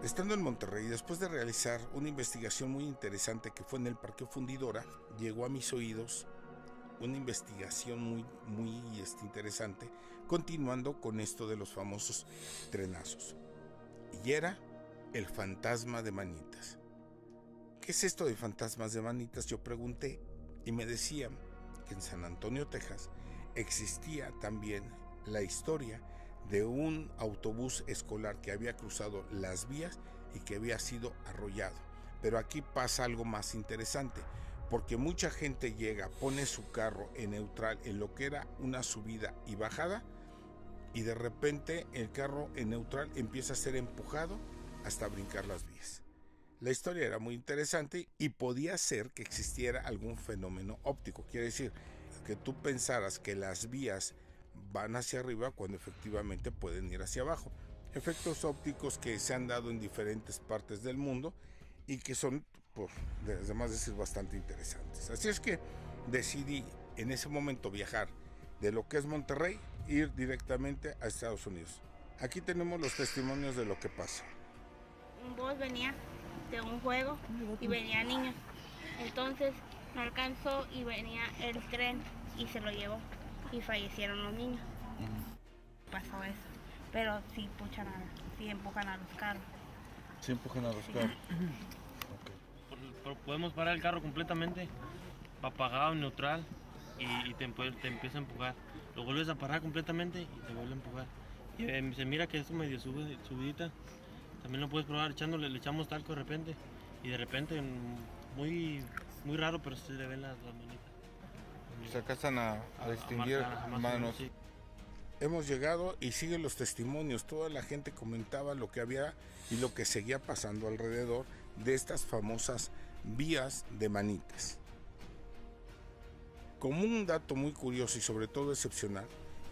Estando en Monterrey, después de realizar una investigación muy interesante que fue en el Parque Fundidora, llegó a mis oídos una investigación muy interesante, continuando con esto de los famosos trenazos. Y era el fantasma de Manitas. ¿Qué es esto de fantasmas de Manitas? Yo pregunté y me decían que en San Antonio, Texas, existía también la historia de un autobús escolar que había cruzado las vías y que había sido arrollado. Pero aquí pasa algo más interesante, porque mucha gente llega, pone su carro en neutral en lo que era una subida y bajada, y de repente el carro en neutral empieza a ser empujado hasta brincar las vías. La historia era muy interesante y podía ser que existiera algún fenómeno óptico. Quiere decir que tú pensaras que las vías van hacia arriba cuando efectivamente pueden ir hacia abajo. Efectos ópticos que se han dado en diferentes partes del mundo y que son, por además decir, bastante interesantes. Así es que decidí en ese momento viajar de lo que es Monterrey, ir directamente a Estados Unidos. Aquí tenemos los testimonios de lo que pasa. Un bus venía de un juego y venía niños. Entonces no alcanzó y venía el tren y se lo llevó y fallecieron los niños. Pasó eso. Pero sí empujan a los carros. Sí empujan a los carros. Okay. Podemos parar el carro completamente, apagado, neutral, y te empieza a empujar. Lo vuelves a parar completamente y te vuelve a empujar. Y se mira que es medio subidita. También lo puedes probar le echamos talco de repente. Y de repente, muy raro, pero se le ven las manitas. Se alcanzan a distinguir manos. Sí. Hemos llegado y siguen los testimonios. Toda la gente comentaba lo que había y lo que seguía pasando alrededor de estas famosas vías de Manitas. Como un dato muy curioso y sobre todo excepcional,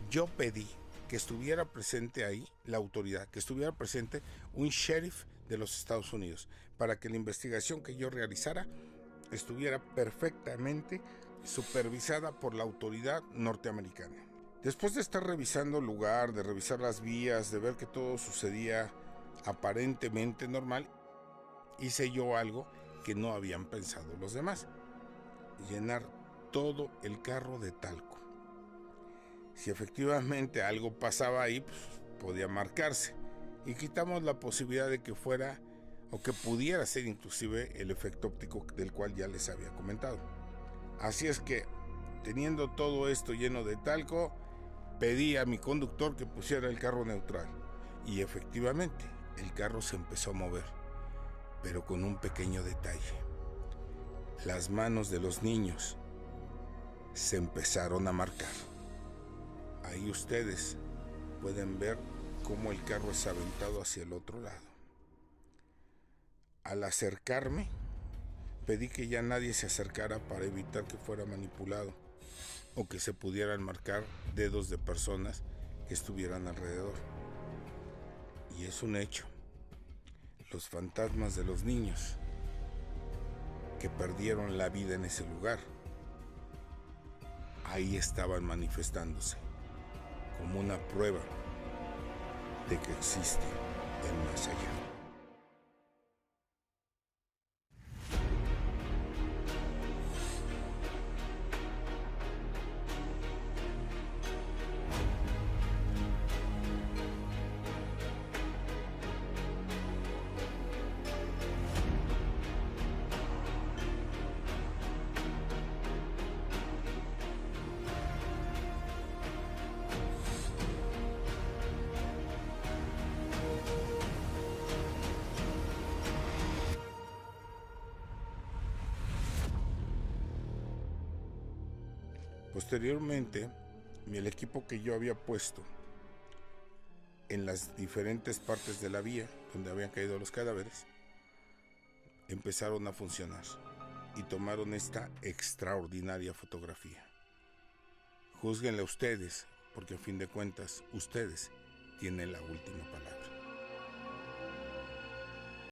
yo pedí que estuviera presente ahí la autoridad, que estuviera presente un sheriff de los Estados Unidos, para que la investigación que yo realizara estuviera perfectamente supervisada por la autoridad norteamericana. Después de estar revisando el lugar, de revisar las vías, de ver que todo sucedía aparentemente normal, hice yo algo que no habían pensado los demás: llenar todo el carro de talco. Si efectivamente algo pasaba ahí, pues podía marcarse, y quitamos la posibilidad de que fuera o que pudiera ser inclusive el efecto óptico del cual ya les había comentado. Así es que, teniendo todo esto lleno de talco, pedí a mi conductor que pusiera el carro neutral, y efectivamente el carro se empezó a mover, pero con un pequeño detalle: las manos de los niños se empezaron a marcar. Ahí ustedes pueden ver cómo el carro es aventado hacia el otro lado. Al acercarme, pedí que ya nadie se acercara para evitar que fuera manipulado o que se pudieran marcar dedos de personas que estuvieran alrededor. Y es un hecho: los fantasmas de los niños que perdieron la vida en ese lugar, ahí estaban manifestándose como una prueba de que existe el más allá. Posteriormente, el equipo que yo había puesto en las diferentes partes de la vía donde habían caído los cadáveres empezaron a funcionar y tomaron esta extraordinaria fotografía. Júzguenla ustedes, porque a fin de cuentas ustedes tienen la última palabra.